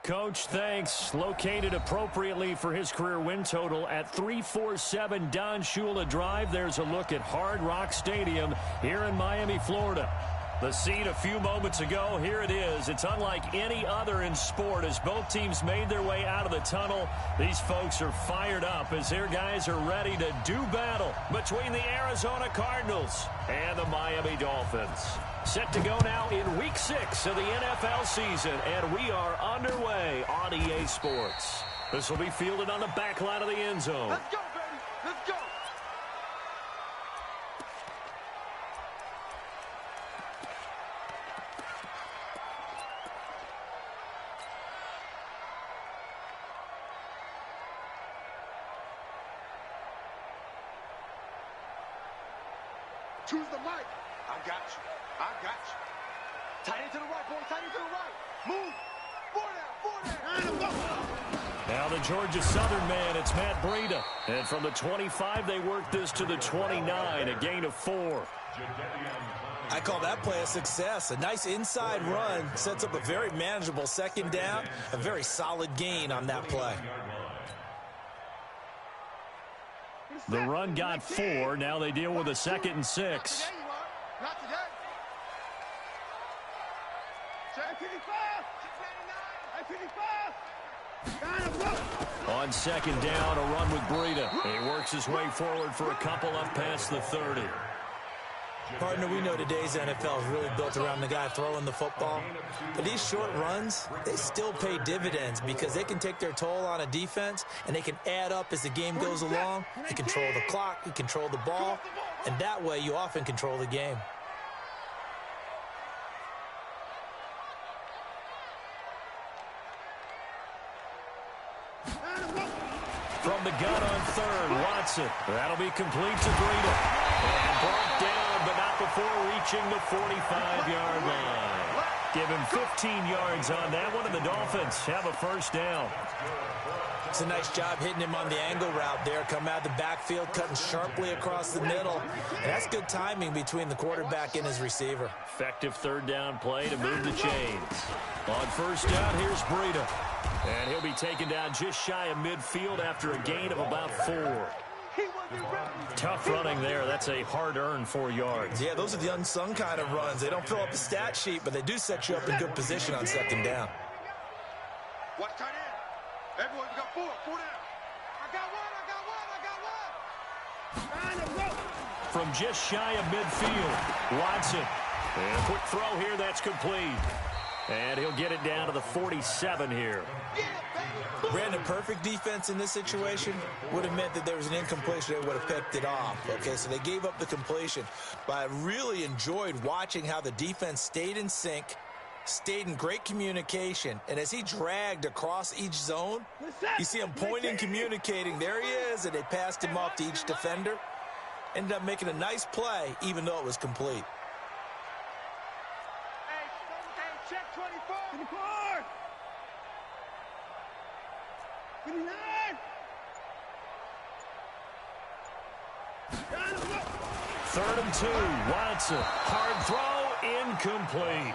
Coach, thanks. Located appropriately for his career win total at 347 Don Shula Drive. There's a look at Hard Rock Stadium here in Miami, Florida. The scene a few moments ago, here it is. It's unlike any other in sport as both teams made their way out of the tunnel. These folks are fired up as their guys are ready to do battle between the Arizona Cardinals and the Miami Dolphins. Set to go now in Week 6 of the NFL season, and we are underway on EA Sports. This will be fielded on the back line of the end zone. Let's go, baby. Let's go. Choose the mic. I got you. I got you. Tight end to the right, boy. Tight end to the right. Move. Four down. Now the Georgia Southern man, it's Matt Breida. And from the 25, they work this to the 29, a gain of 4. I call that play a success. A nice inside run sets up a very manageable second down. A very solid gain on that play. The run got 4. Now they deal with a 2nd and 6. Not today. On 2nd down, a run with Breida. He works his way forward for a couple up past the 30. Partner, we know today's NFL is really built around the guy throwing the football. But these short runs, they still pay dividends because they can take their toll on a defense and they can add up as the game goes along. You control the clock, you control the ball, and that way you often control the game. From the gun on 3rd, Watson. That'll be complete to Breida. And brought down, but not before reaching the 45-yard line. Give him 15 yards on that one, and the Dolphins have a first down. It's a nice job hitting him on the angle route there. Come out of the backfield, cutting sharply across the middle. And that's good timing between the quarterback and his receiver. Effective 3rd down play to move the chains. On 1st down, here's Breida. And he'll be taken down just shy of midfield after a gain of about 4. Tough running there. That's a hard-earned 4 yards. Yeah, those are the unsung kind of runs. They don't fill up the stat sheet, but they do set you up in good position on 2nd down. Watch tight end. Everyone, you got 4. 4 down. I got one. From just shy of midfield, Watson. And a quick throw here. That's complete. And he'll get it down to the 47 here. Brandon, perfect defense in this situation would have meant that there was an incompletion. They would have picked it off. Okay, so they gave up the completion. But I really enjoyed watching how the defense stayed in sync, stayed in great communication. And as he dragged across each zone, you see him pointing, communicating. There he is, and they passed him off to each defender. Ended up making a nice play, even though it was complete. Check 24. 24. 29. 3rd and 2. Watson. Hard throw. Incomplete.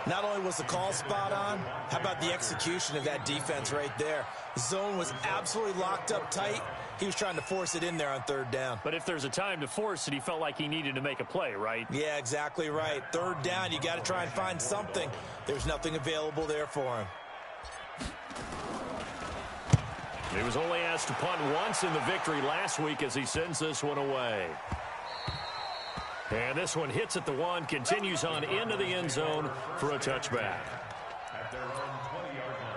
Not only was the call spot on, how about the execution of that defense right there? The zone was absolutely locked up tight. He was trying to force it in there on 3rd down. But if there's a time to force it, he felt like he needed to make a play, right? Yeah, exactly right. 3rd down, you got to try and find something. There's nothing available there for him. He was only asked to punt once in the victory last week as he sends this one away. And this one hits at the 1, continues on into the end zone for a touchback. At their own 20-yard line.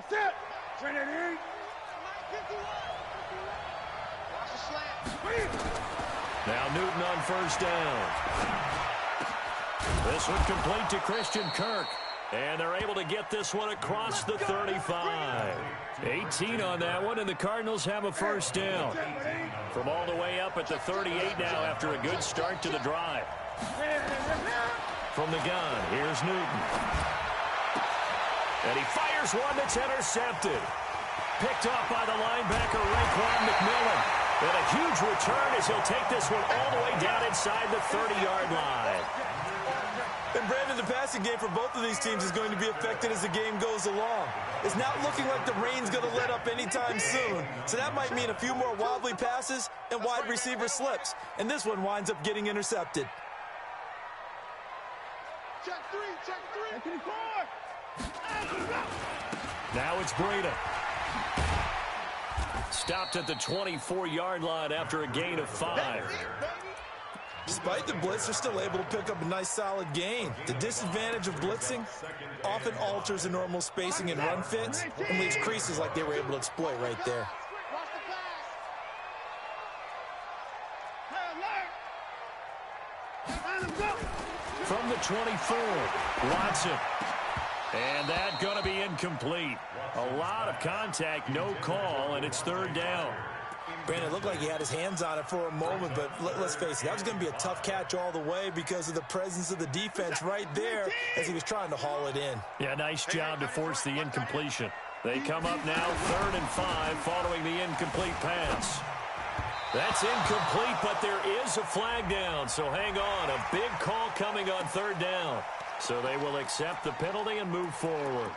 Set. Trinity. Watch the slant. Now Newton on 1st down. This one complete to Christian Kirk. And they're able to get this one across the 35. 18 on that one, and the Cardinals have a 1st down. From all the way up at the 38 now after a good start to the drive. From the gun, here's Newton. And he fires one that's intercepted. Picked off by the linebacker, Raekwon McMillan. And a huge return as he'll take this one all the way down inside the 30-yard line. And Brandon, the passing game for both of these teams is going to be affected as the game goes along. It's not looking like the rain's going to let up anytime soon. So that might mean a few more wobbly passes and wide receiver slips. And this one winds up getting intercepted. Check three. Now it's Breida. Stopped at the 24-yard line after a gain of 5. Despite the blitz, they're still able to pick up a nice solid gain. The disadvantage of blitzing often alters the normal spacing and run fits and leaves creases like they were able to exploit right there. From the 24, Watson. And that going to be incomplete. A lot of contact, no call, and it's 3rd down. Brandon, it looked like he had his hands on it for a moment, but let's face it, that was going to be a tough catch all the way because of the presence of the defense right there as he was trying to haul it in. Yeah, nice job to force the incompletion. They come up now 3rd and 5 following the incomplete pass. That's incomplete, but there is a flag down, so hang on. A big call coming on 3rd down. So they will accept the penalty and move forward.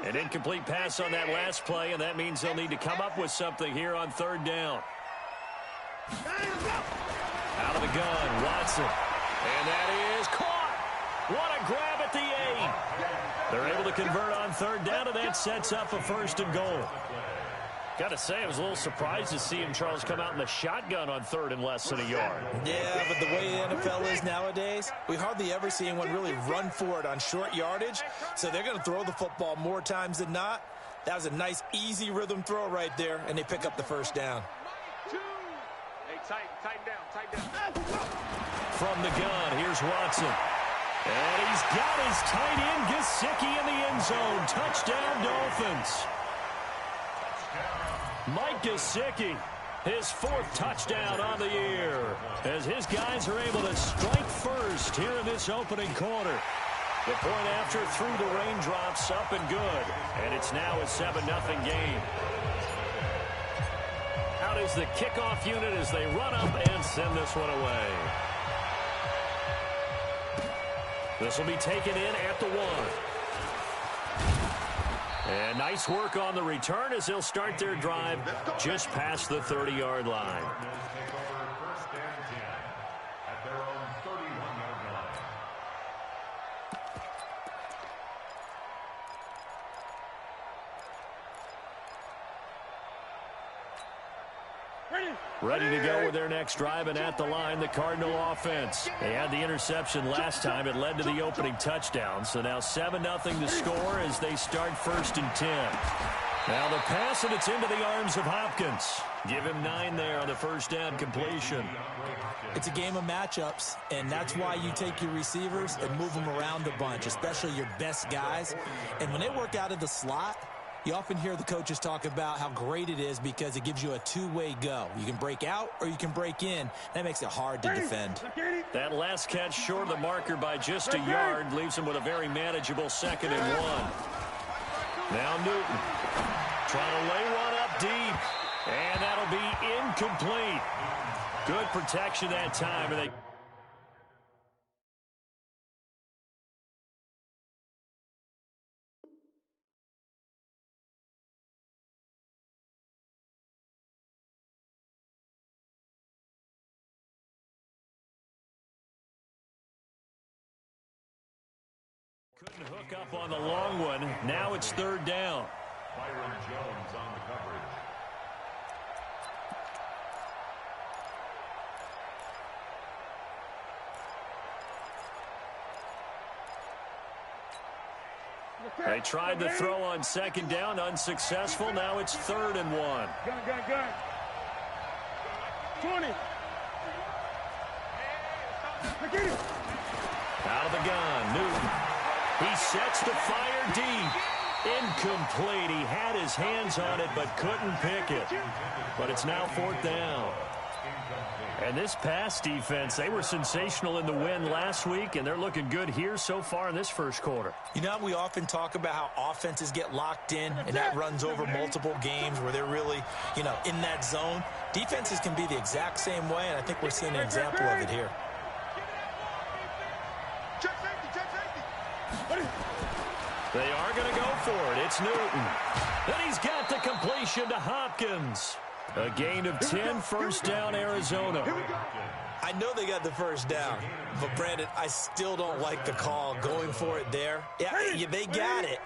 An incomplete pass on that last play, and that means they'll need to come up with something here on 3rd down. Out of the gun, Watson. And that is caught. What a grab at the 8. They're able to convert on 3rd down, and that sets up a 1st and goal. Got to say, I was a little surprised to see him, Charles, come out in the shotgun on 3rd and less than a yard. Yeah, but the way the NFL is nowadays, we hardly ever see anyone really run for it on short yardage. So they're going to throw the football more times than not. That was a nice, easy rhythm throw right there, and they pick up the 1st down. Hey, tighten down. From the gun, here's Watson. And he's got his tight end, Gesicki, in the end zone. Touchdown, Dolphins. Mike Gesicki, his 4th touchdown on the year, as his guys are able to strike first here in this opening quarter. The point after through the raindrops, up and good, and it's now a 7-0 game. Out is the kickoff unit as they run up and send this one away. This will be taken in at the 1. And nice work on the return as they'll start their drive just past the 30-yard line. Ready to go with their next drive, and at the line, the Cardinal offense. They had the interception last time. It led to the opening touchdown. So now 7-0 to score as they start 1st and 10. Now the pass, and it's into the arms of Hopkins. Give him 9 there on the 1st down completion. It's a game of matchups, and that's why you take your receivers and move them around a bunch, especially your best guys. And when they work out of the slot, you often hear the coaches talk about how great it is because it gives you a two-way go. You can break out or you can break in. That makes it hard to defend. That last catch short of the marker by just a yard leaves him with a very manageable 2nd and 1. Now Newton trying to lay one up deep, and that'll be incomplete. Good protection that time, and they couldn't hook up on the long one. Now it's 3rd down. Byron Jones on the coverage. They tried to throw on 2nd down, unsuccessful. Now it's 3rd and 1. Gun. 20. Out of the gun, Newton. He sets to fire deep. Incomplete. He had his hands on it but couldn't pick it. But it's now 4th down. And this pass defense, they were sensational in the win last week, and they're looking good here so far in this first quarter. You know, we often talk about how offenses get locked in, and that runs over multiple games where they're really, you know, in that zone. Defenses can be the exact same way, and I think we're seeing an example of it here. They are going to go for it. It's Newton. And he's got the completion to Hopkins. A gain of 10, first down, Arizona. I know they got the first down, but Brandon, I still don't like the call going for it there. Yeah, they got it,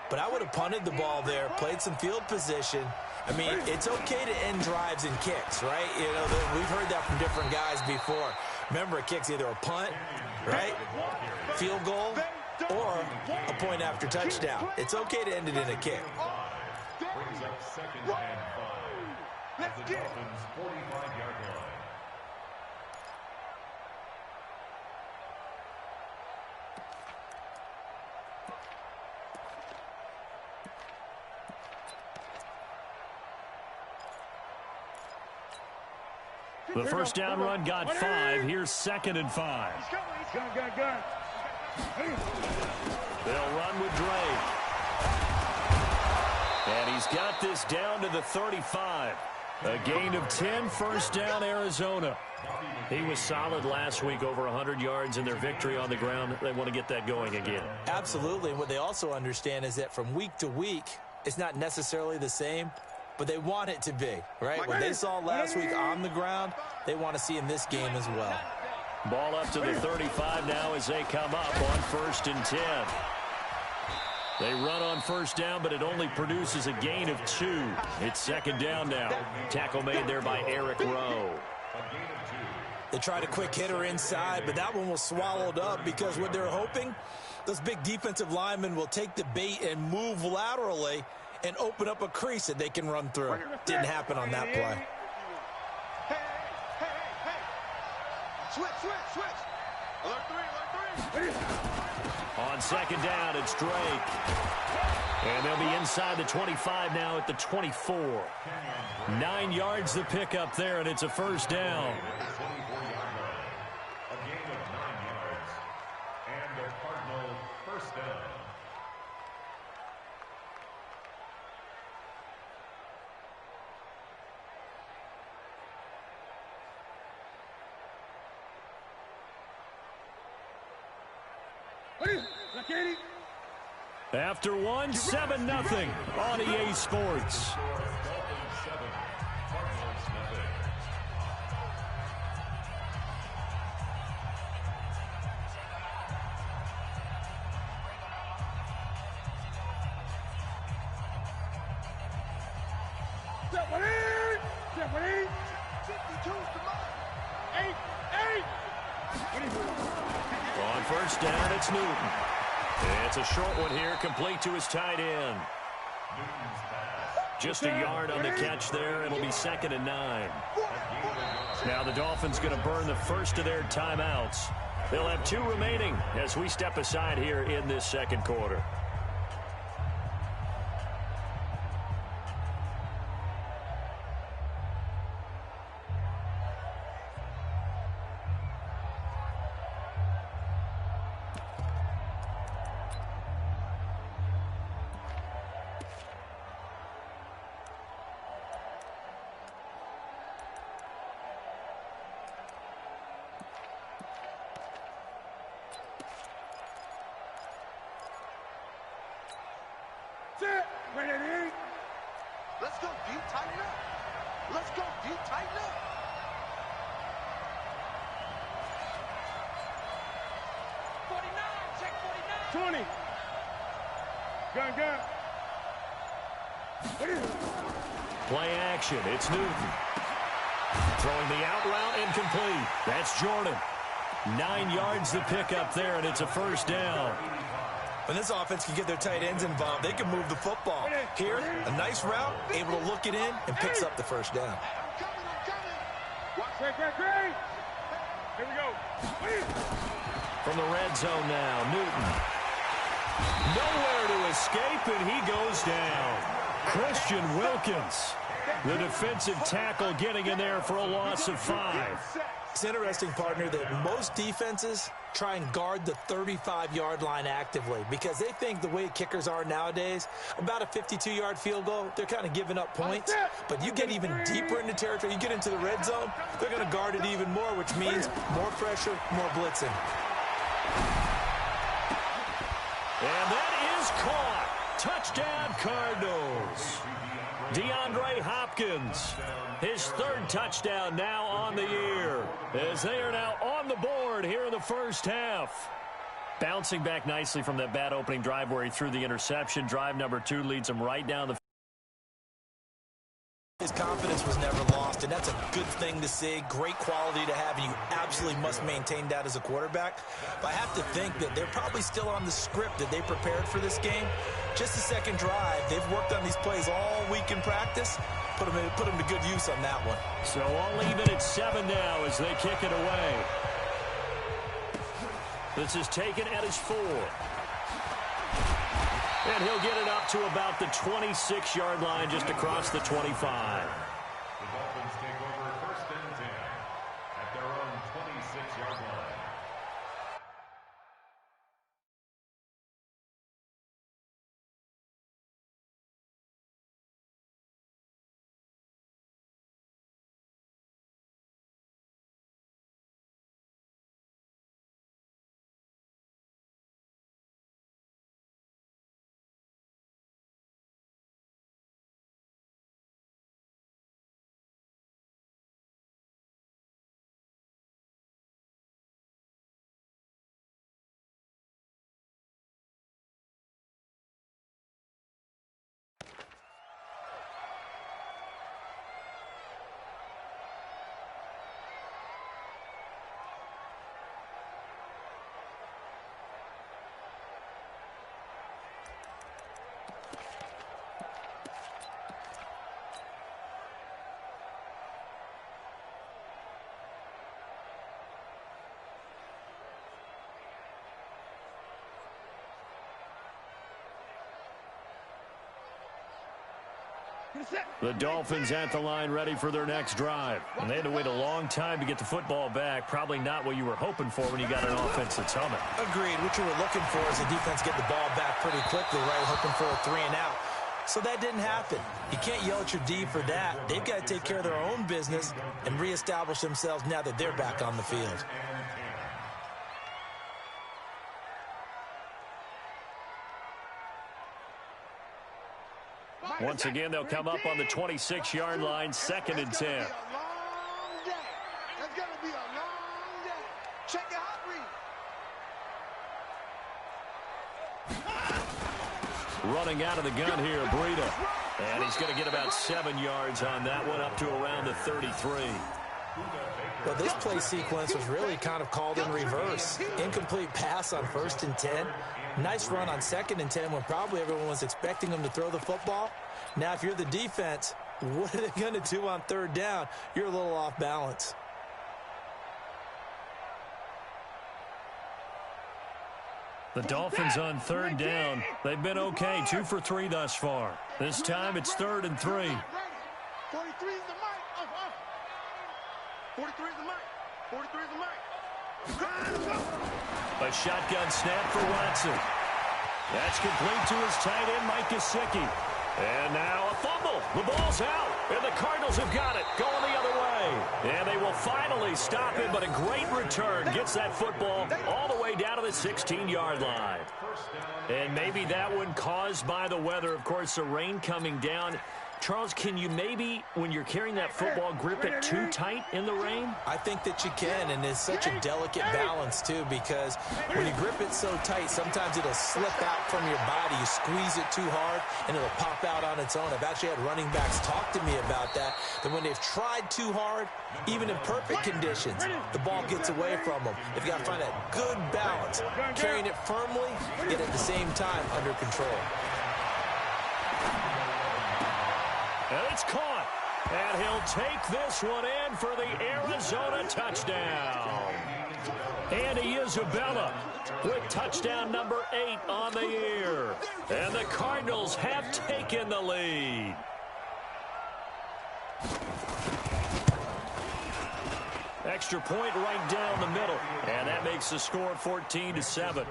but I would have punted the ball there, played some field position. I mean, it's okay to end drives and kicks, right? You know, we've heard that from different guys before. Remember, a kick's either a punt, right, field goal, or a point after touchdown. It's okay to end it in a kick. Brings up 2nd and 5. At the Dolphins' 45-yard line. The first down run got 5. Here's 2nd and 5. They'll run with Drake. And he's got this down to the 35. A gain of 10, first down, Arizona. He was solid last week, over 100 yards in their victory on the ground. They want to get that going again. Absolutely. And what they also understand is that from week to week, it's not necessarily the same, but they want it to be, right? What they saw last week on the ground, they want to see in this game as well. Ball up to the 35 now as they come up on 1st and 10. They run on first down, but it only produces a gain of 2. It's 2nd down now. Tackle made there by Eric Rowe. They tried a quick hitter inside, but that one was swallowed up because what they're hoping, those big defensive linemen will take the bait and move laterally and open up a crease that they can run through. Didn't happen on that play. Switch. Alert 3. On 2nd down, it's Drake. And they'll be inside the 25 now at the 24. 9 yards the pickup there, and it's a first down. A gain of 9 yards. And a Cardinal first down. After one, 7-0 on EA Sports. Dolphins 7, Cardinals nothing. On first down, it's Newton. It's a short one here, complete to his tight end. Just a yard on the catch there. It'll be 2nd and 9. Now the Dolphins going to burn the first of their timeouts. They'll have 2 remaining as we step aside here in this second quarter. Let's go deep, tighten up. Let's go deep, tighten up. Check 49. 20. Gun. Play action. It's Newton. Throwing the out route incomplete. That's Jordan. 9 yards the pickup there, and it's a first down. When this offense can get their tight ends involved, they can move the football. Here, a nice route, able to look it in, and picks up the first down. I'm coming. Great. Here we go. From the red zone now, Newton. Nowhere to escape, and he goes down. Christian Wilkins. The defensive tackle getting in there for a loss of 5. It's interesting, partner, that most defenses try and guard the 35-yard line actively because they think the way kickers are nowadays, about a 52-yard field goal, they're kind of giving up points. But you get even deeper into territory, you get into the red zone, they're going to guard it even more, which means more pressure, more blitzing. And that is caught. Touchdown, Cardinals. DeAndre Hopkins, his 3rd touchdown now on the year, as they are now on the board here in the first half. Bouncing back nicely from that bad opening drive where he threw the interception. Drive number 2 leads him right down the. His confidence was never lost, and that's a good thing to see. Great quality to have, and you absolutely must maintain that as a quarterback. But I have to think that they're probably still on the script that they prepared for this game. Just the second drive, they've worked on these plays all week in practice. Put them to good use on that one. So all even at 7 now as they kick it away. This is taken at his 4. And he'll get it up to about the 26-yard line, just across the 25. The Dolphins take over 1st and 10 at their own 26-yard line. The Dolphins at the line ready for their next drive. And they had to wait a long time to get the football back. Probably not what you were hoping for when you got an offense that's humming. Agreed. What you were looking for is the defense get the ball back pretty quickly, right? Hoping for a 3 and out. So that didn't happen. You can't yell at your D for that. They've got to take care of their own business and reestablish themselves now that they're back on the field. Once again, they'll come up on the 26-yard line, 2nd and 10. That's going to be a long day. Check your heart rate. Running out of the gun here, Breida. And he's going to get about 7 yards on that one, up to around the 33. Well, this play sequence was really kind of called in reverse. Incomplete pass on 1st and 10. Nice run on 2nd and 10 when probably everyone was expecting them to throw the football. Now, if you're the defense, what are they going to do on 3rd down? You're a little off balance. The Dolphins on 3rd down. They've been okay, 2 for 3 thus far. This time it's 3rd and 3. 43 is the mic. 43 is the mic. 43 is the mic. A shotgun snap for Watson. That's complete to his tight end, Mike Gesicki. And now a fumble. The ball's out. And the Cardinals have got it. Going the other way. And they will finally stop it, but a great return. Gets that football all the way down to the 16-yard line. And maybe that one caused by the weather. Of course, the rain coming down. Charles, can you maybe, when you're carrying that football, grip it too tight in the rain? I think that you can, and it's such a delicate balance, too, because when you grip it so tight, sometimes it'll slip out from your body. You squeeze it too hard, and it'll pop out on its own. I've actually had running backs talk to me about that when they've tried too hard, even in perfect conditions, the ball gets away from them. You've got to find that good balance, carrying it firmly, yet at the same time under control. And it's caught. And he'll take this one in for the Arizona touchdown. Andy Isabella with touchdown number 8 on the year. And the Cardinals have taken the lead. Extra point right down the middle. And that makes the score 14-7.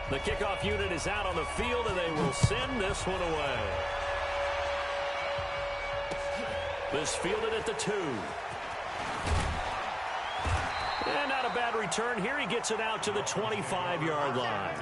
The kickoff unit is out on the field, and they will send this one away. This fielded at the 2. And not a bad return here. He gets it out to the 25-yard line.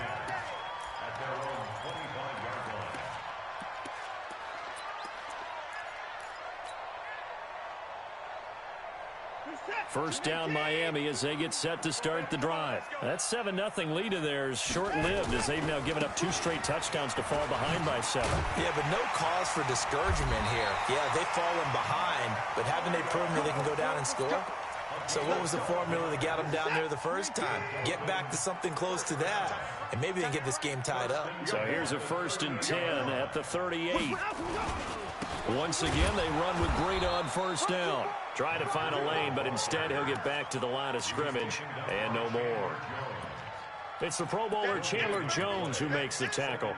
First down Miami as they get set to start the drive. That 7-0 lead of theirs short-lived as they've now given up 2 straight touchdowns to fall behind by 7. Yeah, but no cause for discouragement here. Yeah, they've fallen behind, but haven't they proven that they can go down and score? So what was the formula that got them down there the first time? Get back to something close to that, and maybe they can get this game tied up. So here's a 1st and 10 at the 38. Once again, they run with Breida on first down. Try to find a lane, but instead he'll get back to the line of scrimmage and no more. It's the Pro Bowler Chandler Jones who makes the tackle. At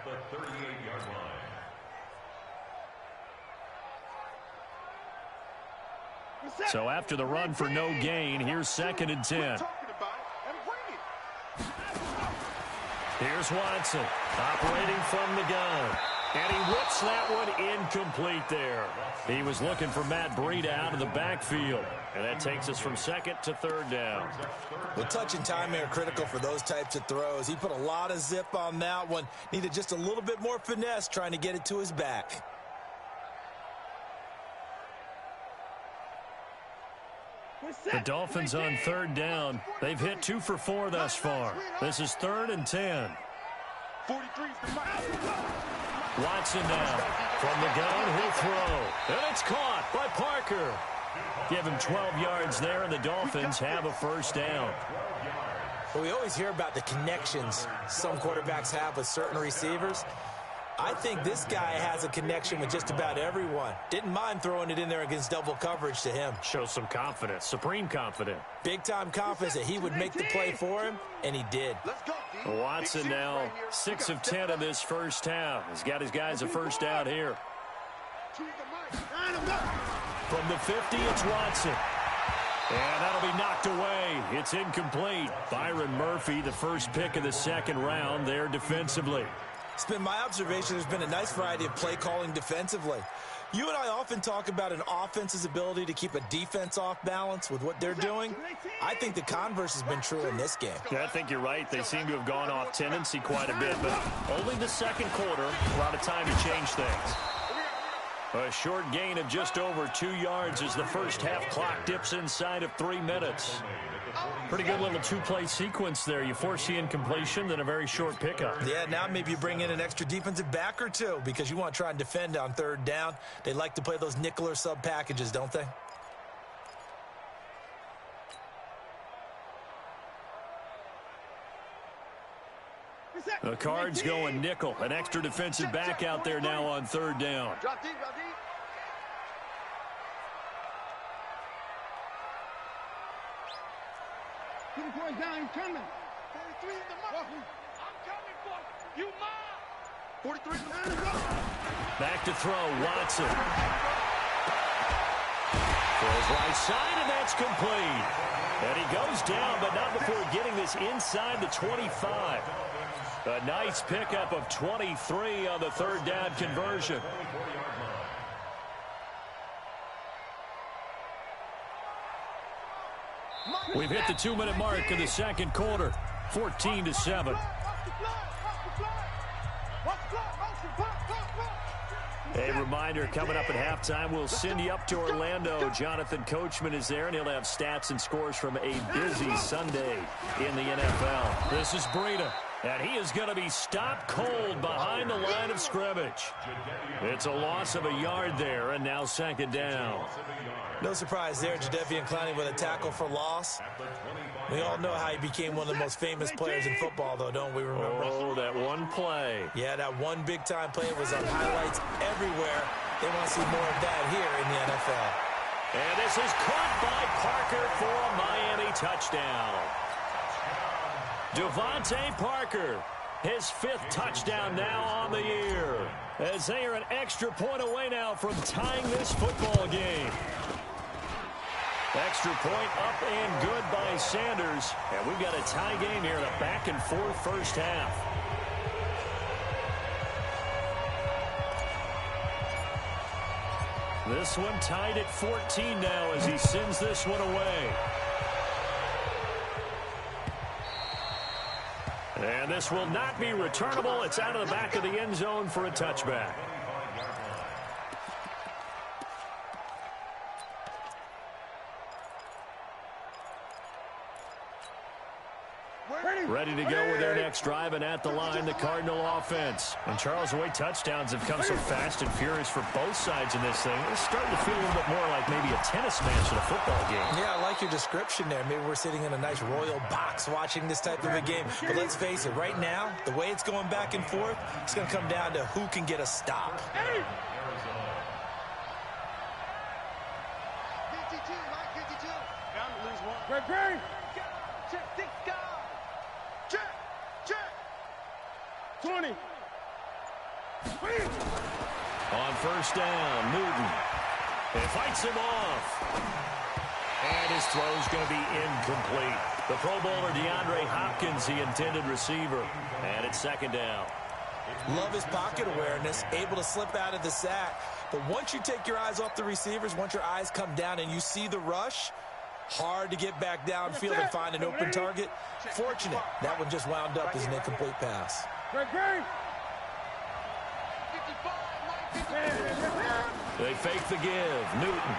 the 38-yard line. So after the run for no gain, here's 2nd and 10. Here's Watson operating from the gun. And he whips that one incomplete there. He was looking for Matt Breida out of the backfield. And that takes us from 2nd to 3rd down. Well, touch and timing are critical for those types of throws. He put a lot of zip on that one. Needed just a little bit more finesse trying to get it to his back. The Dolphins on 3rd down. They've hit 2 for 4 thus far. This is 3rd and 10. 43 is the mark. Watson now from the gun, he'll throw. And it's caught by Parker. Give him 12 yards there, and the Dolphins have a 1st down. Well, we always hear about the connections some quarterbacks have with certain receivers. I think this guy has a connection with just about everyone. Didn't mind throwing it in there against double coverage to him. Shows some confidence, supreme confidence. Big-time confidence that he would make the play for him, and he did. Watson now 6 of 10 of this first half. He's got his guys a 1st down here. From the 50, it's Watson. And that'll be knocked away. It's incomplete. Byron Murphy, the first pick of the 2nd round there defensively. It's been my observation there's been a nice variety of play calling defensively. You and I often talk about an offense's ability to keep a defense off balance with what they're doing. I think the converse has been true in this game. Yeah, I think you're right. They seem to have gone off tendency quite a bit, but only the 2nd quarter. A lot of time to change things. A short gain of just over 2 yards as the first half clock dips inside of 3 minutes. Pretty good little 2-play sequence there. You force the incompletion, then a very short pickup. Yeah, now maybe you bring in an extra defensive back or 2 because you want to try and defend on 3rd down. They like to play those nickel or sub packages, don't they? The Cards going nickel. An extra defensive back out there now on 3rd down. Drop deep, drop deep. Keep the boys down, he's coming. 43 is the mark. I'm coming for you. You mine. 43 is the mark. Back to throw, Watson. Throws right side, and that's complete. And he goes down, but not before getting this inside the 25. A nice pickup of 23 on the 3rd down conversion. We've hit the 2-minute mark in the 2nd quarter. 14-7. A reminder, coming up at halftime, we'll send you up to Orlando. Jonathan Coachman is there, and he'll have stats and scores from a busy Sunday in the NFL. This is Breida, and he is going to be stopped cold behind the line of scrimmage. It's a loss of a yard there, and now 2nd down. No surprise there, Jadeveon Clowney with a tackle for loss. We all know how he became one of the most famous players in football, though, don't we remember? Oh, that one play. Yeah, that one big-time play was on highlights everywhere. They want to see more of that here in the NFL. And this is caught by Parker for a Miami touchdown. Devontae Parker His 5th touchdown now on the year, as they are an extra point away now from tying this football game. Extra point up and good by Sanders. And we've got a tie game here in a back-and-forth first half. This one tied at 14 now as he sends this one away. And this will not be returnable. It's out of the back of the end zone for a touchback. Ready to go with their next drive, and at the line, the Cardinal offense. And Charles, the way touchdowns have come so fast and furious for both sides in this thing, it's starting to feel a little bit more like maybe a tennis match in a football game. Yeah, I like your description there. Maybe we're sitting in a nice royal box watching this type of a game. But let's face it, right now, the way it's going back and forth, it's going to come down to who can get a stop. 52, Mike, 52. Bound to lose one. Great. Check, six guys. Check. 20. On first down, Newton. It fights him off. And his throw's going to be incomplete. The Pro Bowler DeAndre Hopkins, the intended receiver. And it's second down. Love his pocket awareness, able to slip out of the sack. But once you take your eyes off the receivers, once your eyes come down and you see the rush, hard to get back downfield and find an open target. Fortunate, that one just wound up as an incomplete pass. Great. 55, They fake the give. Newton.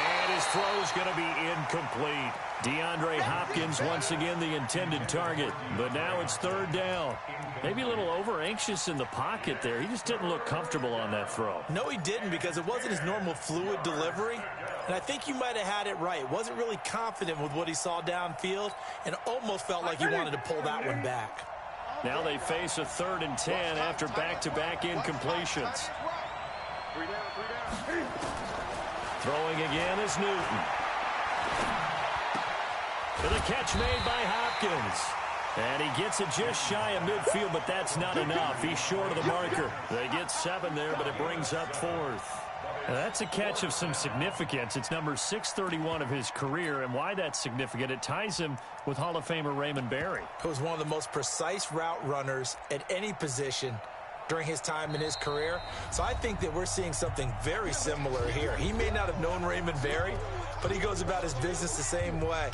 And his throw's going to be incomplete. DeAndre Hopkins once again the intended target, but now it's third down. Maybe a little over-anxious in the pocket there. He just didn't look comfortable on that throw. No, he didn't, because it wasn't his normal fluid delivery. And I think you might have had it right. Wasn't really confident with what he saw downfield and almost felt like he wanted to pull that one back. Now they face a 3rd and 10 after back-to-back incompletions. 3 down. Throwing again is Newton. To the catch made by Hopkins. And he gets it just shy of midfield, but that's not enough. He's short of the marker. They get 7 there, but it brings up 4th. Now that's a catch of some significance. It's number 631 of his career, and why that's significant, it ties him with Hall of Famer Raymond Berry. He was one of the most precise route runners at any position during his time in his career. So I think that we're seeing something very similar here. He may not have known Raymond Berry, but he goes about his business the same way.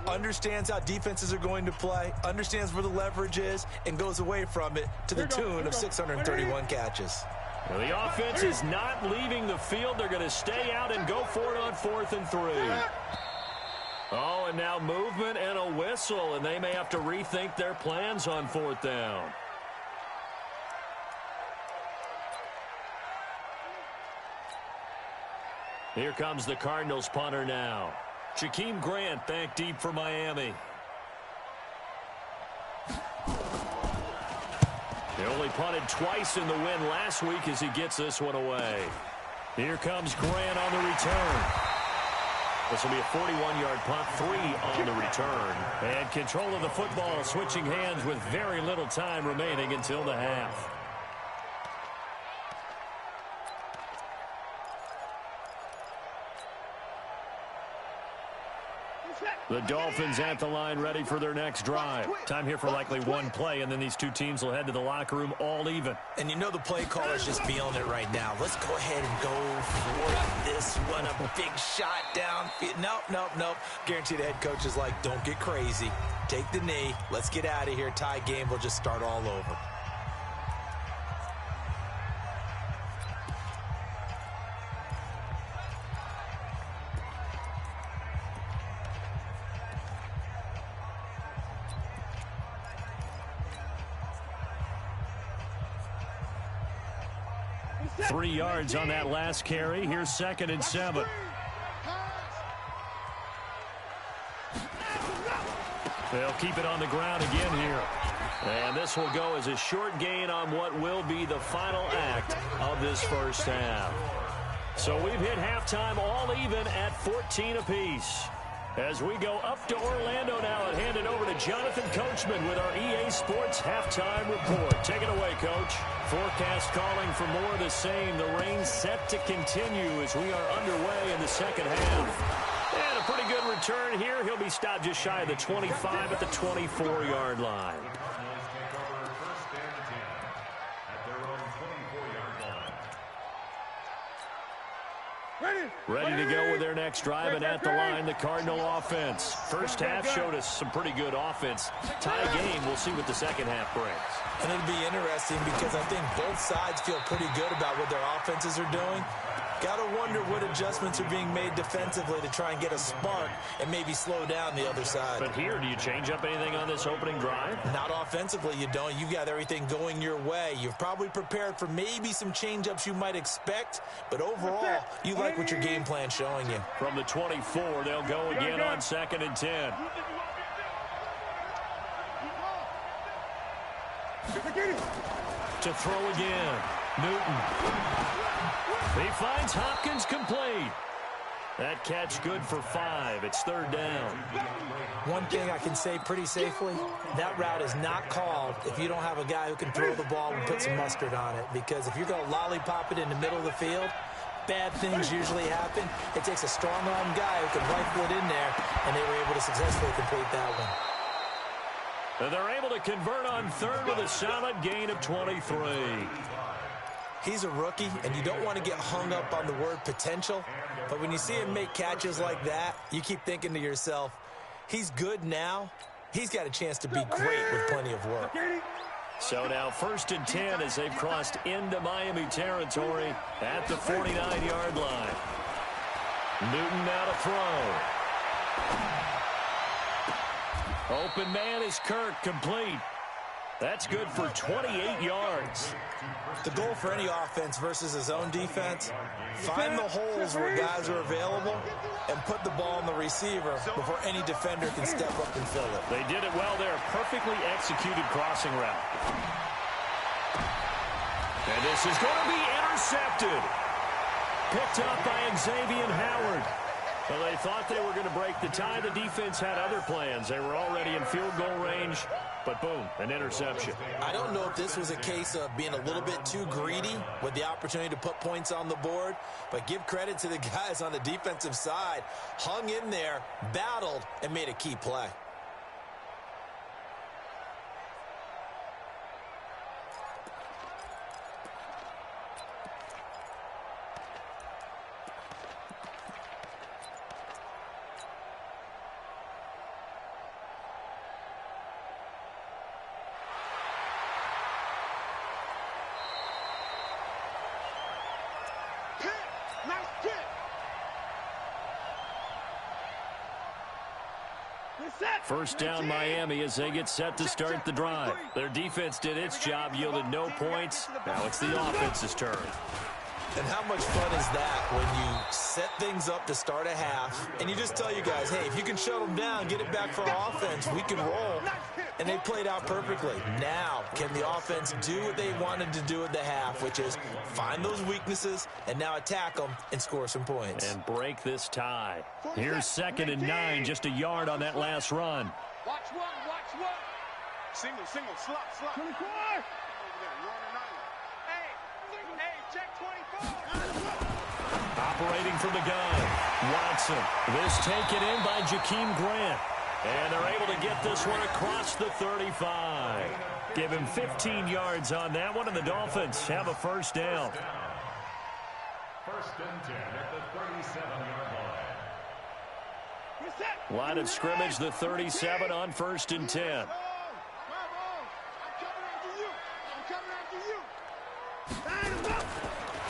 Understands how defenses are going to play, understands where the leverage is, and goes away from it to the tune of 631 catches. Well, the offense is not leaving the field. They're going to stay out and go for it on 4th and 3. Oh, and now movement and a whistle, and they may have to rethink their plans on 4th down. Here comes the Cardinals punter now. Jakeem Grant back deep for Miami. He only punted twice in the win last week as he gets this one away. Here comes Grant on the return. This will be a 41-yard punt, 3 on the return. And control of the football switching hands with very little time remaining until the half. The Dolphins at the line ready for their next drive. Time here for likely one play, and then these two teams will head to the locker room all even. And you know the play caller's just feeling it right now. Let's go ahead and go for this one. A big shot downfield. Nope. Guarantee the head coach is like, don't get crazy. Take the knee. Let's get out of here. Tie game will just start all over. Three yards on that last carry. Here's 2nd and 7. They'll keep it on the ground again here. And this will go as a short gain on what will be the final act of this first half. So we've hit halftime all even at 14 apiece. As we go up to Orlando now and hand it over to Jonathan Coachman with our EA Sports Halftime Report. Take it away, Coach. Forecast calling for more of the same. The rain set to continue as we are underway in the second half. And a pretty good return here. He'll be stopped just shy of the 25 at the 24-yard line. Ready to go with their next drive, and at the line, the Cardinal offense. First half showed us some pretty good offense. Tie game, we'll see what the second half brings. And it'll be interesting because I think both sides feel pretty good about what their offenses are doing. Got to wonder what adjustments are being made defensively to try and get a spark and maybe slow down the other side. But here, do you change up anything on this opening drive? Not offensively, you don't. You've got everything going your way. You've probably prepared for maybe some change-ups you might expect, but overall, you like what your game plan's showing you. From the 24, they'll go again on 2nd and 10. To throw again, Newton. He finds Hopkins complete. That catch good for 5. It's 3rd down. One thing I can say pretty safely, that route is not called if you don't have a guy who can throw the ball and put some mustard on it. Because if you're going to lollipop it in the middle of the field, bad things usually happen. It takes a strong-arm guy who can rifle it in there, and they were able to successfully complete that one. And they're able to convert on 3rd with a solid gain of 23. He's a rookie, and you don't want to get hung up on the word potential, but when you see him make catches like that, you keep thinking to yourself, he's good now. He's got a chance to be great with plenty of work. So now 1st and 10 as they've crossed into Miami territory at the 49-yard line. Newton now to throw. Open man is Kirk, complete. That's good for 28 yards. The goal for any offense versus his own defense, find the holes where guys are available and put the ball on the receiver before any defender can step up and fill it. They did it well there. Perfectly executed crossing route. And this is going to be intercepted. Picked up by Xavier Howard. Well, they thought they were going to break the tie. The defense had other plans. They were already in field goal range, but boom, an interception. I don't know if this was a case of being a little bit too greedy with the opportunity to put points on the board, but give credit to the guys on the defensive side. Hung in there, battled, and made a key play. First down Miami as they get set to start the drive. Their defense did its job, yielded no points. Now it's the offense's turn. And how much fun is that when you set things up to start a half and you just tell you guys, hey, if you can shut them down, get it back for our offense, we can roll. And they played out perfectly. Now, can the offense do what they wanted to do at the half, which is find those weaknesses and now attack them and score some points. And break this tie. Here's 2nd and 9, just a yard on that last run. Watch one. Single, slot. 24. Over there, you're on an island. Hey, check 24. Operating from the gun, Watson. This taken in by Jakeem Grant. And they're able to get this one across the 35. Give him 15 yards on that one, and the Dolphins have a first down. 1st and 10 at the 37-yard line. Line of scrimmage, the 37 on 1st and 10.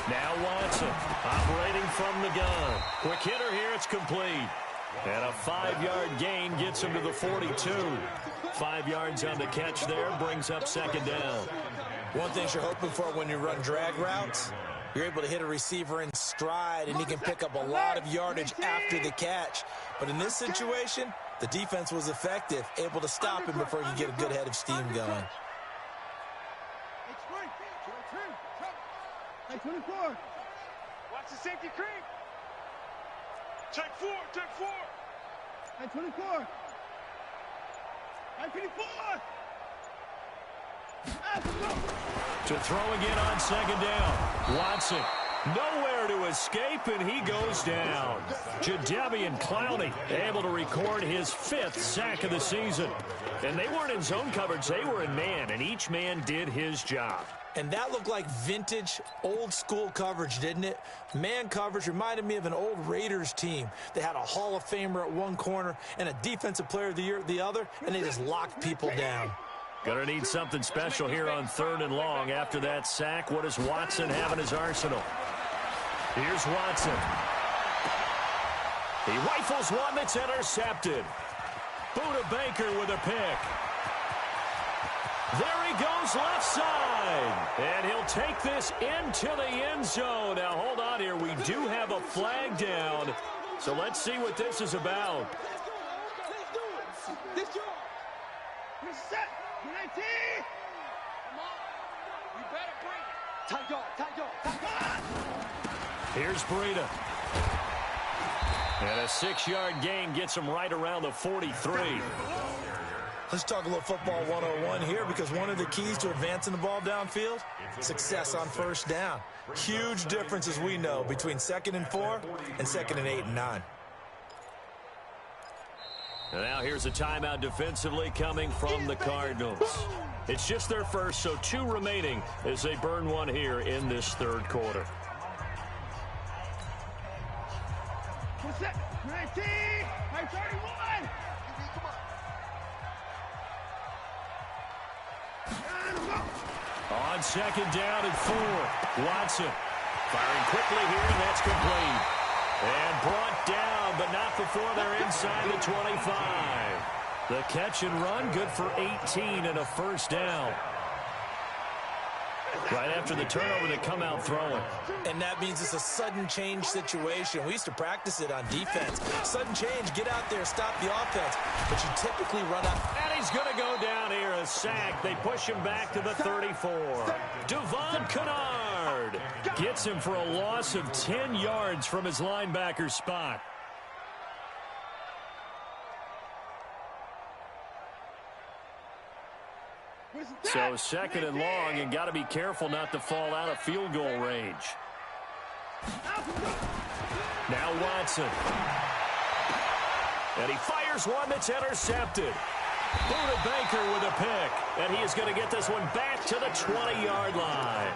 Now Watson operating from the gun. Quick hitter here, it's complete. And a 5-yard gain gets him to the 42. 5 yards on the catch there, brings up 2nd down. One thing you're hoping for when you run drag routes, you're able to hit a receiver in stride, and he can pick up a lot of yardage after the catch. But in this situation, the defense was effective, able to stop him before you get a good head of steam going. 24. Watch the safety creep. Check 4. At 24. At 54. To throw again on second down. Watson nowhere to escape, and he goes down. Jadeveon Clowney able to record his 5th sack of the season. And they weren't in zone coverage. They were in man, and each man did his job. And that looked like vintage, old-school coverage, didn't it? Man coverage reminded me of an old Raiders team. They had a Hall of Famer at one corner and a Defensive Player of the Year at the other, and they just locked people down. Gonna need something special here on 3rd and long after that sack. What does Watson have in his arsenal? Here's Watson. He rifles one that's intercepted. Buda Baker with a pick. There he goes left side. And he'll take this into the end zone. Now, hold on here. We do have a flag down. So let's see what this is about. Reset. 19. Come on. You better bring it. Tight guard. Here's Breida. And a 6-yard gain gets him right around the 43. Let's talk a little football 101 here, because one of the keys to advancing the ball downfield, success on first down. Huge difference, as we know, between 2nd and 4 and 2nd and 8 and 9. And now here's a timeout defensively coming from the Cardinals. It's just their first, so 2 remaining as they burn one here in this 3rd quarter. 19. 31. On 2nd down and 4. Watson firing quickly here, and that's complete. And brought down, but not before they're inside the 25. The catch and run, good for 18 and a first down. Right after the turnover, they come out throwing. And that means it's a sudden change situation. We used to practice it on defense. Sudden change, get out there, stop the offense. But you typically run out. And he's going to go down here, a sack. They push him back to the 34. Devon Kennard gets him for a loss of 10 yards from his linebacker spot. So 2nd and long, and got to be careful not to fall out of field goal range. Now Watson. And he fires one that's intercepted. Buda Baker with a pick. And he is going to get this one back to the 20-yard line.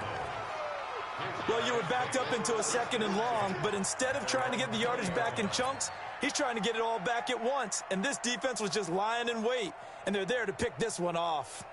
Well, you were backed up into a 2nd and long, but instead of trying to get the yardage back in chunks, he's trying to get it all back at once. And this defense was just lying in wait, and they're there to pick this one off.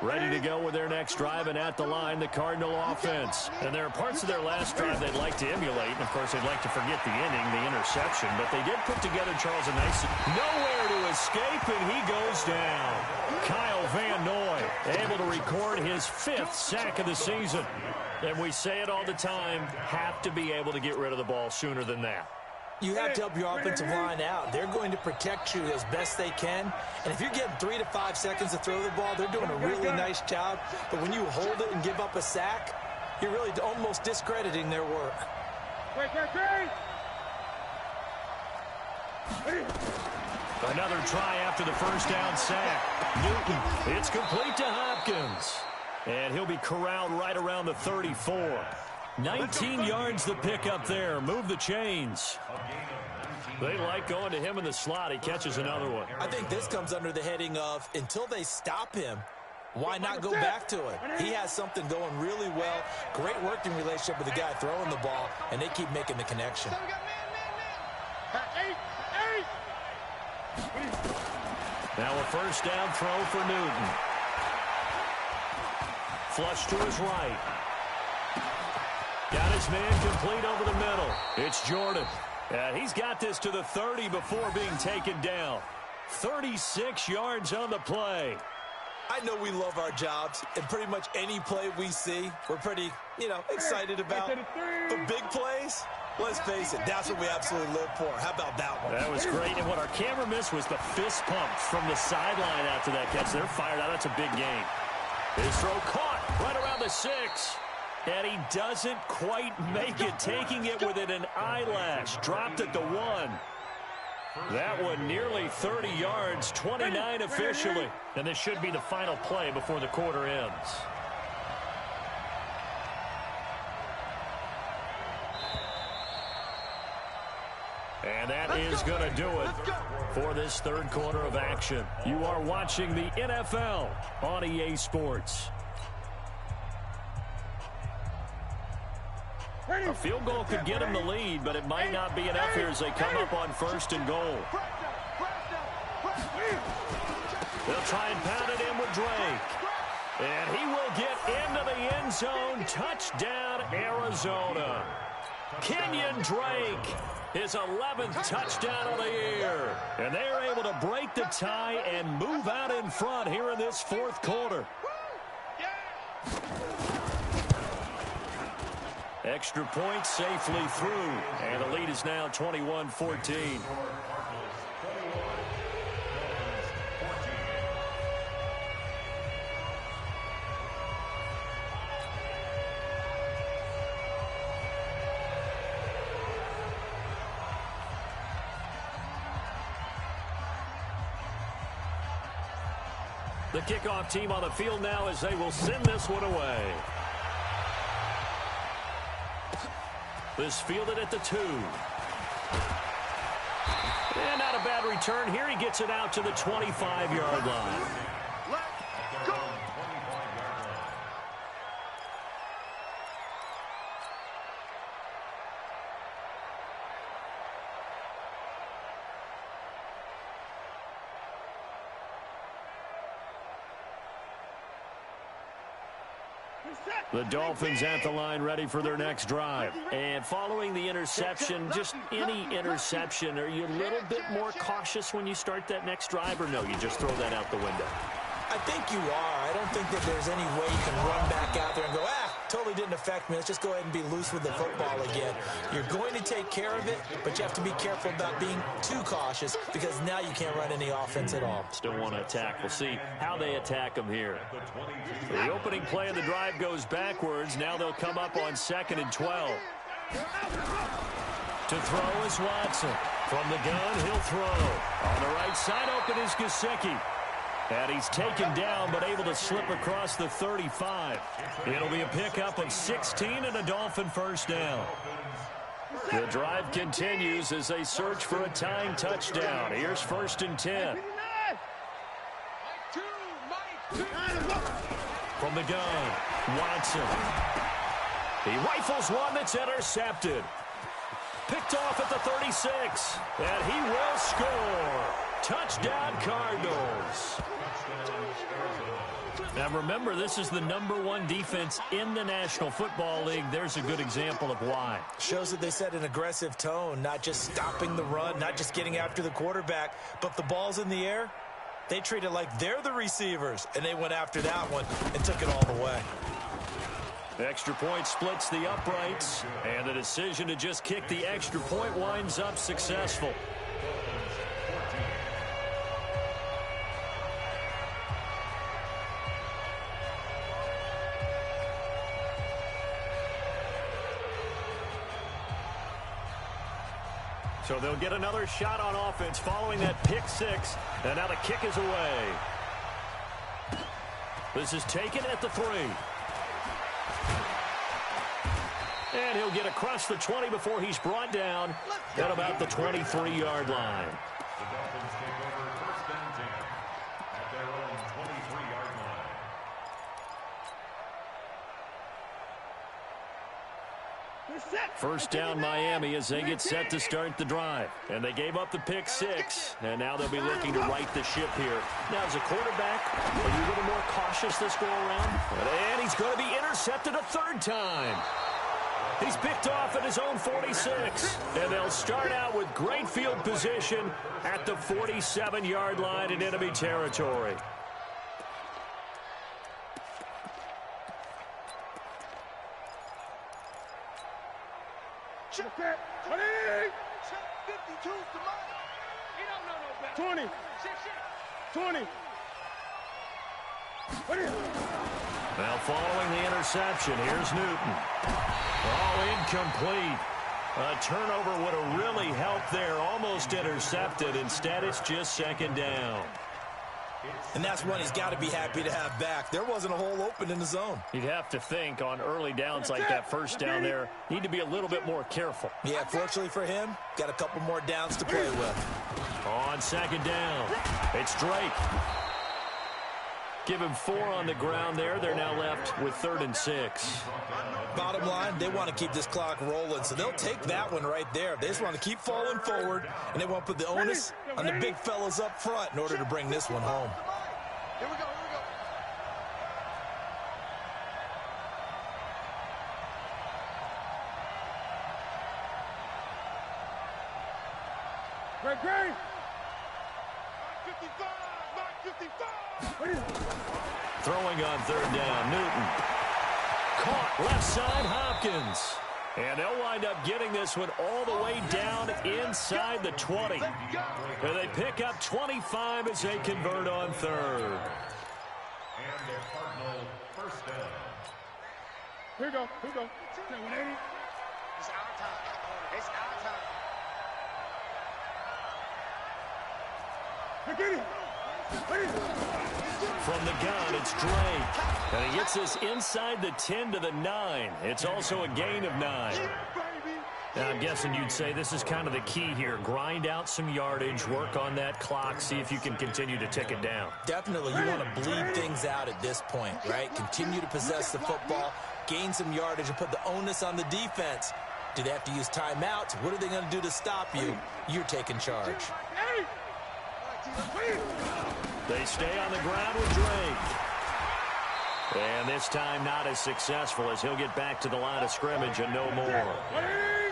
Ready to go with their next drive, and at the line, the Cardinal offense. And there are parts of their last drive they'd like to emulate, and of course they'd like to forget the inning, the interception, but they did put together, Charles, a nice nowhere to escape, and he goes down. Kyle Van Noy able to record his 5th sack of the season. And we say it all the time, have to be able to get rid of the ball sooner than that. You have to help your offensive line out. They're going to protect you as best they can. And if you're getting 3 to 5 seconds to throw the ball, they're doing a really nice job. But when you hold it and give up a sack, you're really almost discrediting their work. Another try after the first down sack. Newton, it's complete to Hopkins. And he'll be corralled right around the 34. 19 yards the pick up there. Move the chains. They like going to him in the slot. He catches another one. I think this comes under the heading of, until they stop him, why not go back to it? He has something going really well. Great working relationship with the guy throwing the ball, and they keep making the connection. Now a first down throw for Newton. Flush to his right. Got his man complete over the middle. It's Jordan. And he's got this to the 30 before being taken down. 36 yards on the play. I know we love our jobs, and pretty much any play we see, we're pretty, excited about. But big plays, let's face it, that's what we absolutely live for. How about that one? That was great, and what our camera missed was the fist pump from the sideline after that catch. They're fired out. That's a big game. His throw caught right around the 6. And he doesn't quite make it, taking it within an eyelash. Dropped at the 1. That one nearly 30 yards, 29 officially. And this should be the final play before the quarter ends. And that is going to do it for this third quarter of action. You are watching the NFL on EA Sports. A field goal could get them the lead, but it might not be enough here as they come up on 1st and goal. They'll try and pound it in with Drake. And he will get into the end zone. Touchdown, Arizona. Kenyon Drake, his 11th touchdown of the year. And they are able to break the tie and move out in front here in this fourth quarter. Extra point safely through. And the lead is now 21-14. The kickoff team on the field now as they will send this one away. This fielded at the 2. And not a bad return here. He gets it out to the 25-yard line. Let's go. The Dolphins at the line ready for their next drive. And following the interception, just any interception, are you a little bit more cautious when you start that next drive, or no, you just throw that out the window? I think you are. I don't think that there's any way you can run back out there and go, totally didn't affect me. Let's just go ahead and be loose with the football again. You're going to take care of it, but you have to be careful about being too cautious because now you can't run any offense at all. Still want to attack. We'll see how they attack them here. The opening play of the drive goes backwards. Now they'll come up on 2nd and 12. To throw is Watson. From the gun, he'll throw. On the right side, open is Gesicki. And he's taken down, but able to slip across the 35. It'll be a pickup of 16 and a Dolphin first down. The drive continues as they search for a tying touchdown. Here's 1st and 10. From the gun, Watson. He rifles one that's intercepted. Picked off at the 36. And he will score. Touchdown, Cardinals. Now remember, this is the #1 defense in the National Football League. There's a good example of why. Shows that they set an aggressive tone, not just stopping the run, not just getting after the quarterback, but the ball's in the air. They treat it like they're the receivers, and they went after that one and took it all the way. The extra point splits the uprights, and the decision to just kick the extra point winds up successful. So they'll get another shot on offense following that pick 6. And now the kick is away. This is taken at the 3. And he'll get across the 20 before he's brought down at about the 23-yard line. The Dolphins take over 1st and 10 at their own 23-yard line. First down Miami as they get set to start the drive. And they gave up the pick 6. And now they'll be looking to right the ship here. Now as a quarterback, are you a little more cautious this go around? And he's going to be intercepted a 3rd time. He's picked off at his own 46. And they'll start out with great field position at the 47-yard line in enemy territory. Check 20. Check 52's the money. He don't know no better. 20. 20. 20. Now following the interception, here's Newton. Oh, incomplete. A turnover would have really helped there. Almost intercepted. Instead, it's just second down. And that's one he's got to be happy to have back. There wasn't a hole open in the zone. You'd have to think on early downs like that first down there, need to be a little bit more careful. Yeah, fortunately for him, got a couple more downs to play with. On second down, it's Drake. Give him 4 on the ground there. They're now left with 3rd and 6. Bottom line, they want to keep this clock rolling, so they'll take that one right there. They just want to keep falling forward, and they want to put the onus on the big fellas up front in order to bring this one home. Here we go, here we go. Great, great. 55. Throwing on 3rd down, Newton. Caught left side, Hopkins. And they'll wind up getting this one all the way down inside the 20. And they pick up 25 as they convert on 3rd. And the Cardinal first down. Here we go, here we go. 180. It's our time. It's our time. Get it. From the gun, it's Drake. And he gets this inside the 10 to the 9. It's also a gain of 9. Now, I'm guessing you'd say this is kind of the key here. Grind out some yardage, work on that clock, see if you can continue to tick it down. Definitely, you want to bleed things out at this point, right? Continue to possess the football, gain some yardage, and put the onus on the defense. Do they have to use timeouts? What are they going to do to stop you? You're taking charge. They stay on the ground with Drake. And this time not as successful as he'll get back to the line of scrimmage and no more.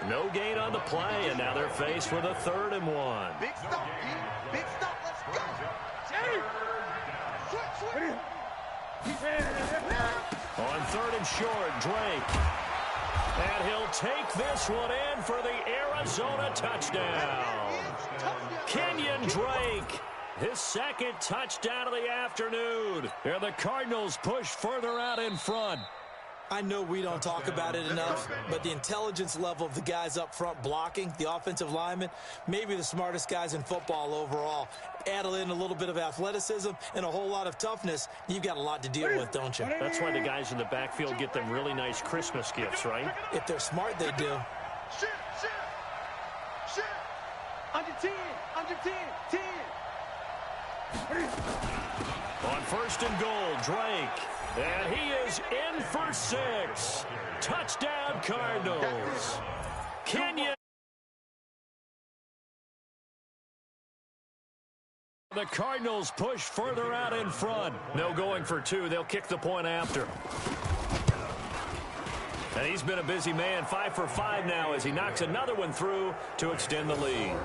No gain on the play, and now they're faced with a 3rd and 1. Big stop, Pete. Big stop. Let's go. On 3rd and short, Drake. And he'll take this one in for the Arizona touchdown. Kenyon Drake, his 2nd touchdown of the afternoon. And the Cardinals push further out in front. I know we don't talk about it enough, but the intelligence level of the guys up front blocking, the offensive linemen, maybe the smartest guys in football overall. Add in a little bit of athleticism and a whole lot of toughness, you've got a lot to deal with, don't you? That's why the guys in the backfield get them really nice Christmas gifts, right? If they're smart, they do. Shit. Under 10. 10. On 1st and goal, Drake. And he is in for 6. Touchdown, Cardinals. Kenyon. The Cardinals push further out in front. No going for 2. They'll kick the point after. And he's been a busy man. 5 for 5 now as he knocks another one through to extend the lead.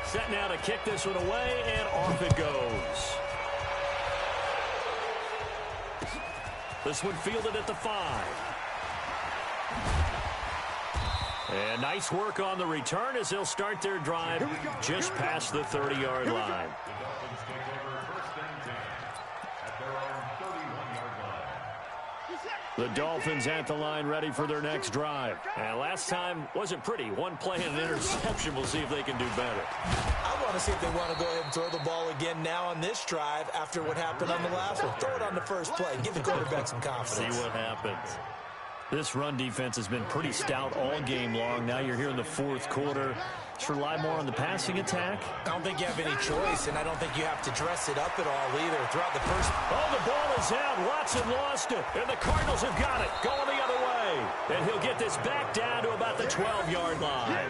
Set now to kick this one away, and off it goes. This one fielded at the 5. And nice work on the return as they'll start their drive just past the 30-yard line. The Dolphins take over 1st and 10 at their own 31-yard line. The Dolphins at the line ready for their next drive. And last time wasn't pretty. One play and an interception. We'll see if they can do better. I want to see if they want to go ahead and throw the ball again now on this drive after what happened on the last one. Throw it on the first play and give the quarterback some confidence. See what happens. This run defense has been pretty stout all game long. Now you're here in the 4th quarter. Just rely more on the passing attack. I don't think you have any choice, and I don't think you have to dress it up at all either throughout the first. Oh, the ball is out. Watson lost it, and the Cardinals have got it. Going the other way. And he'll get this back down to about the 12-yard line.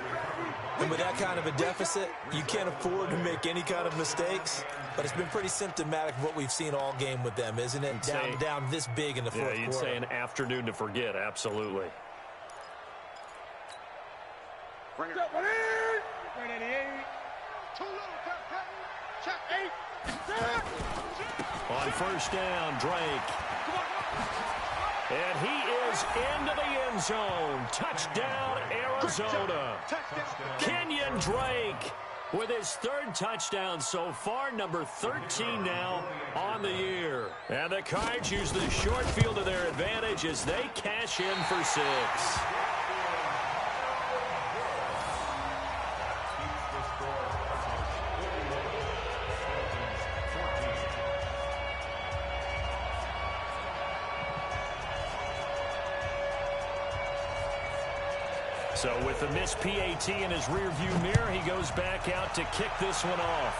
And with that kind of a deficit, you can't afford to make any kind of mistakes. But it's been pretty symptomatic of what we've seen all game with them, isn't it? Down this big in the 4th quarter. Yeah, you'd say an afternoon to forget, absolutely. Bring it. 188. Too little, check 8. On 1st down, Drake. And he is into the end zone. Touchdown, Arizona. Kenyon Drake. with his third touchdown so far, number 13 now on the year. And the Cards use the short field to their advantage as they cash in for 6. So with the missed PAT in his rearview mirror, he goes back out to kick this one off.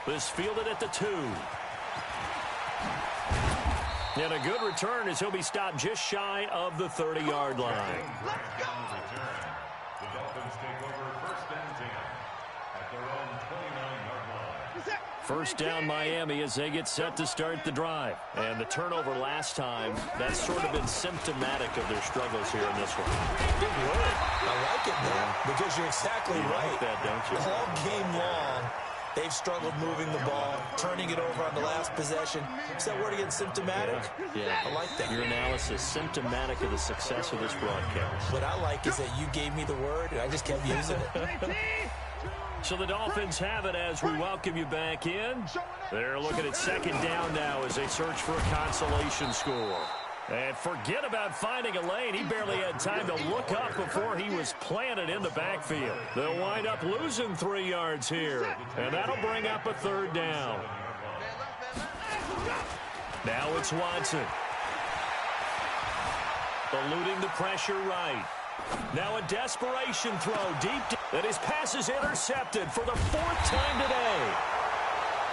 This fielded at the 2. And a good return as he'll be stopped just shy of the 30-yard line. The Dolphins take over first and 10 at their own 29-yard line. First down Miami as they get set to start the drive. And the turnover last time, that's sort of been symptomatic of their struggles here in this one. Big word. I like it, man, because you're exactly right. Like that, don't you? All game long, they've struggled moving the ball, turning it over on the last possession. Is that word again, symptomatic? Yeah. I like that. Your analysis, symptomatic of the success of this broadcast. What I like is that you gave me the word, and I just kept using it. So the Dolphins have it as we welcome you back in. They're looking at second down now as they search for a consolation score. And forget about finding a lane. He barely had time to look up before he was planted in the backfield. They'll wind up losing 3 yards here. And that'll bring up a third down. Now it's Watson. Eluding the pressure right. Now a desperation throw deep. And his pass is intercepted for the 4th time today.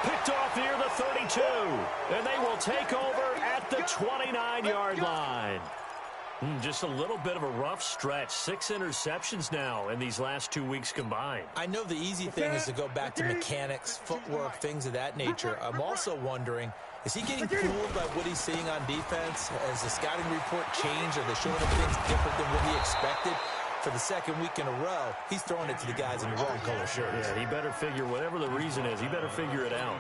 Picked off near the 32. And they will take over at the 29-yard line. Just a little bit of a rough stretch. 6 interceptions now in these last 2 weeks combined. I know the easy thing is to go back to mechanics, footwork, things of that nature. I'm also wondering, is he getting fooled by what he's seeing on defense? Has the scouting report changed? Are they showing him things different than what he expected? For the second week in a row, he's throwing it to the guys in the wrong color shirts. Yeah, he better figure, whatever the reason is, he better figure it out.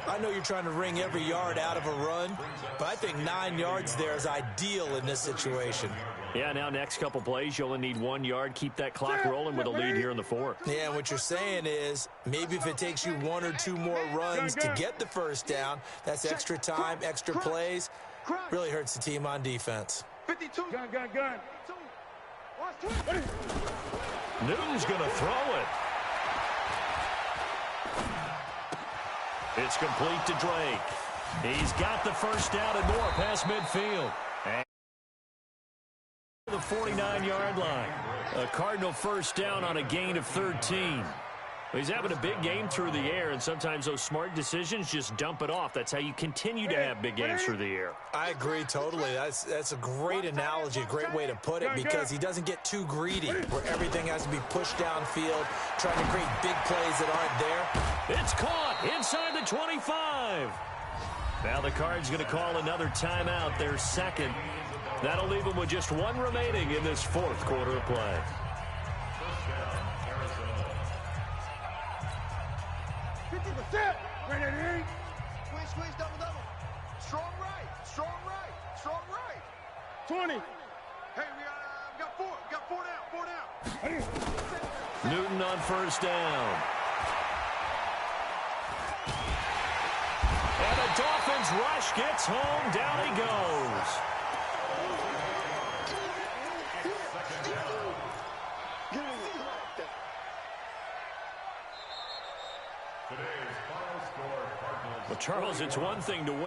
I know you're trying to wring every yard out of a run, but I think 9 yards there is ideal in this situation. Yeah, now next couple plays, you only need 1 yard. Keep that clock rolling with a lead here in the 4th. Yeah, and what you're saying is maybe if it takes you 1 or 2 more runs to get the first down, that's extra time, extra plays, really hurts the team on defense. 52. Gun. Newton's going to throw it. It's complete to Drake. He's got the first down and more past midfield. And the 49-yard line. A Cardinal first down on a gain of 13. He's having a big game through the air, and sometimes those smart decisions just dump it off. That's how you continue to have big games through the air. I agree totally. That's a great analogy, a great way to put it, because he doesn't get too greedy where everything has to be pushed downfield, trying to create big plays that aren't there. It's caught inside the 25. Now the Cards going to call another timeout, their second. That'll leave them with just 1 remaining in this 4th quarter of play. Squeeze, double. Strong right. 20. Hey, we got 4. We got 4 down. Newton on first down. And the Dolphins rush gets home. Down he goes. Well, Charles, it's one thing to win.